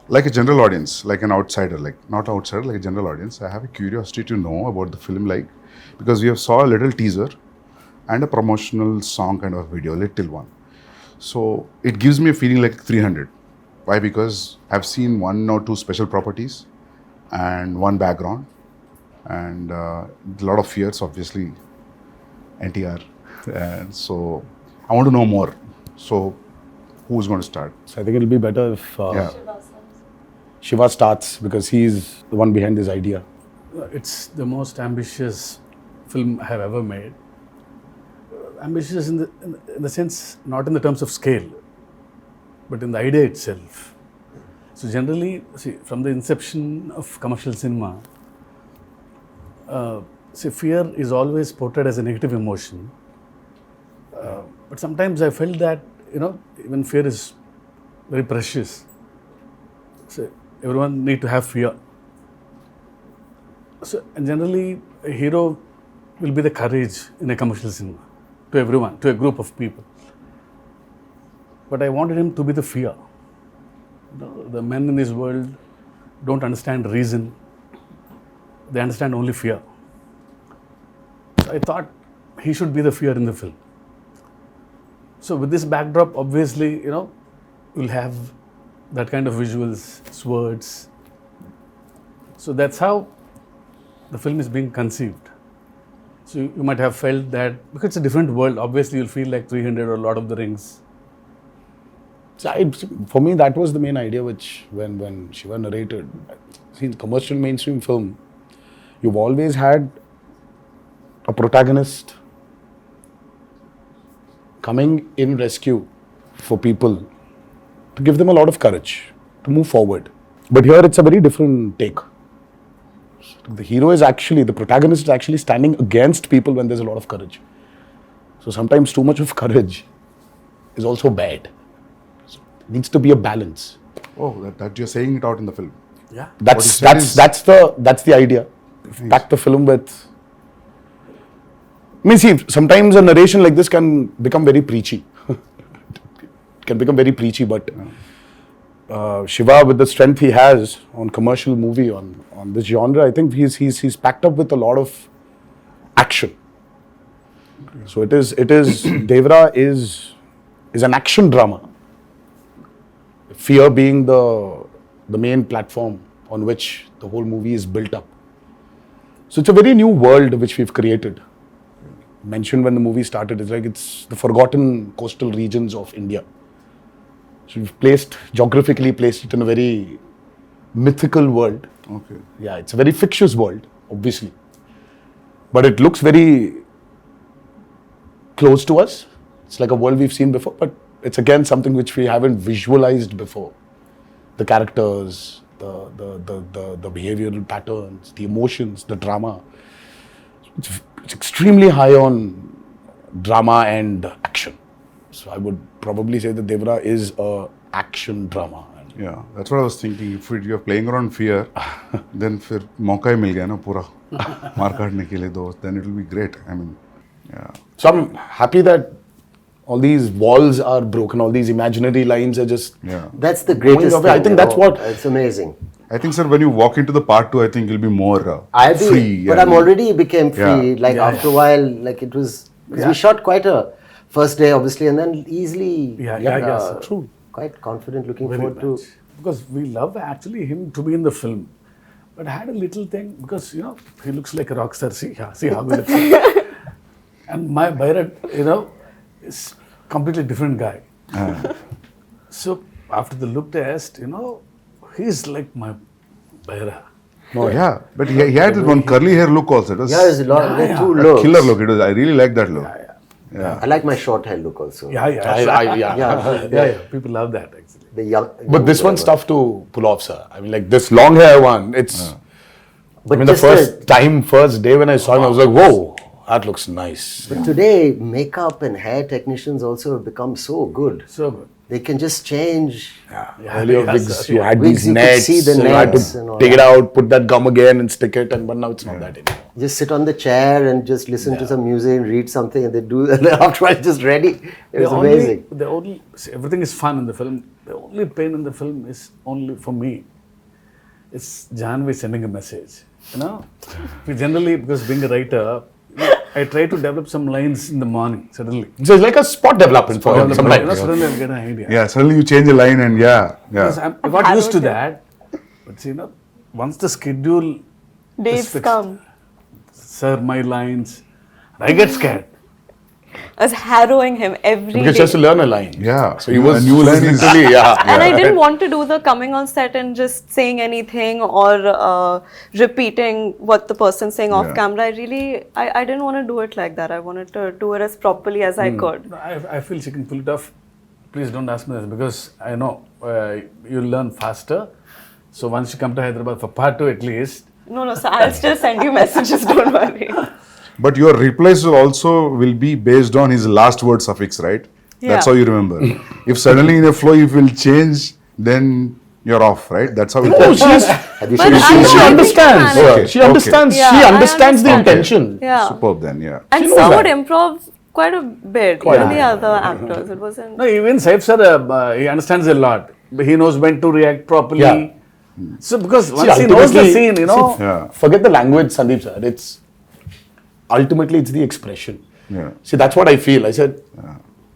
like a general audience, like an outsider, like not outsider, like a general audience, I have a curiosity to know about the film, like because we have saw a little teaser and a promotional song kind of video, little one. So it gives me a feeling like 300. Why? Because I've seen one or two special properties and one background and a lot of fears, obviously, NTR. And so I want to know more. So who's going to start? So I think it'll be better if Yeah. Shiva starts because he's the one behind this idea. It's the most ambitious film I have ever made. Ambitious in the sense, not in the terms of scale, but in the idea itself. So generally, see, from the inception of commercial cinema, fear is always portrayed as a negative emotion. But sometimes I felt that, even fear is very precious. So everyone need to have fear. So, and generally, a hero will be the courage in a commercial cinema to everyone, to a group of people. But I wanted him to be the fear. The men in this world don't understand reason. They understand only fear. So I thought he should be the fear in the film. So with this backdrop, obviously, we'll have that kind of visuals, swords. So that's how the film is being conceived. So you might have felt that, because it's a different world, obviously you'll feel like 300 or Lord of the Rings. So for me, that was the main idea, which when Shiva narrated, see, in commercial mainstream film, you've always had a protagonist coming in rescue for people to give them a lot of courage to move forward. But here it's a very different take. The hero is actually, the protagonist is actually standing against people when there's a lot of courage. So sometimes too much of courage is also bad. So it needs to be a balance. Oh, that you're saying it out in the film. Yeah. That's the idea. Pack the film with. I mean, see, sometimes a narration like this can become very preachy. It can become very preachy, but Shiva, with the strength he has on commercial movie, on this genre, I think he's packed up with a lot of action. So it is Devara is an action drama. Fear being the main platform on which the whole movie is built up. So it's a very new world which we've created. Mentioned when the movie started, it's the forgotten coastal regions of India. So we've geographically placed it in a very mythical world. Okay. Yeah, it's a very fictitious world, obviously. But it looks very close to us. It's like a world we've seen before, but it's again something which we haven't visualized before. The characters, the behavioral patterns, the emotions, the drama. It's extremely high on drama and action. So I would probably say that Devara is a action drama. Yeah, that's what I was thinking. If you're playing around fear, then फिर मौका ही मिल गया ना पूरा मार काटने के लिए दोस्त. Then it will be great. I mean, yeah. So I'm happy that all these walls are broken, all these imaginary lines are just. Yeah. That's the greatest thing. I think that's what. It's amazing. I think, sir, when you walk into the part 2, I think you'll be more I'll be, free. but I'm already became free. Yeah. After a while, like it was. We shot quite a first day, obviously, and then easily. True. Quite confident, looking Very forward much. to. Because we love actually him to be in the film. But I had a little thing, because, he looks like a rock star. See how he looks like. And my Bharat, is completely different guy. So after the look test, he's like my Bharat. Oh, yeah. But he had that one curly hair look also. It was There's a lot. There are two a looks. killer look. It was. I really like that look. Yeah. I like my short hair look also. Yeah. People love that actually. The young. But this one's tough to pull off, sir. I mean, like this long hair one, it's. But the first day when I saw him, I was like, whoa, that looks nice. But today, makeup and hair technicians also have become so good. So good. They can just change. Earlier wigs, you had Wigs, these you could nets, see the you had nets and all to take it that. out, put that gum again and stick it, but now it's not that anymore. Just sit on the chair and just listen to some music and read something, and they do. And after it's just ready. It was amazing. Everything is fun in the film. the only pain in the film is only for me. It's Janhvi sending a message. You know, we generally, because being a writer, I try to develop some lines in the morning. Suddenly, So it's like a spot development for you know, sometimes. suddenly I get an idea. Yeah, suddenly you change a line and Because I got used to that. But you know, once the schedule Days is fixed, come. sir, my lines, I get scared. I was harrowing him every Because day. he has to learn a line. Yeah. So he was A new line is- literally, And I didn't want to do the coming on set and just saying anything or repeating what the person's saying off Yeah. camera. I didn't want to do it like that. I wanted to do it as properly as I could. I feel she can pull it off. Please don't ask me this because I know you'll learn faster. So once you come to Hyderabad for part 2 at least, No, so I'll still send you messages, don't worry. But your replies will be based on his last word suffix, right? That's Yeah. how you remember. If suddenly in a flow you will change, then you're off, right? That's how it No, goes. she's, But I she think understands. I Okay, She understands. Yeah, she I understands the understand. intention. Yeah. Superb then, yeah. And She knows Sir that. would improv quite a bit. Quite Even a the bit. other actors. It wasn't. no, even Saif sir, he understands a lot. He knows when to react properly. Yeah. So because See, once he knows the ultimately- scene, you know, Yeah. Forget the language, Sandeep sir. It's ultimately it's the expression. Yeah. See, that's what I feel. I said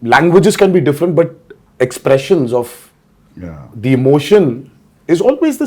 languages can be different, but expressions of Yeah. the emotion is always the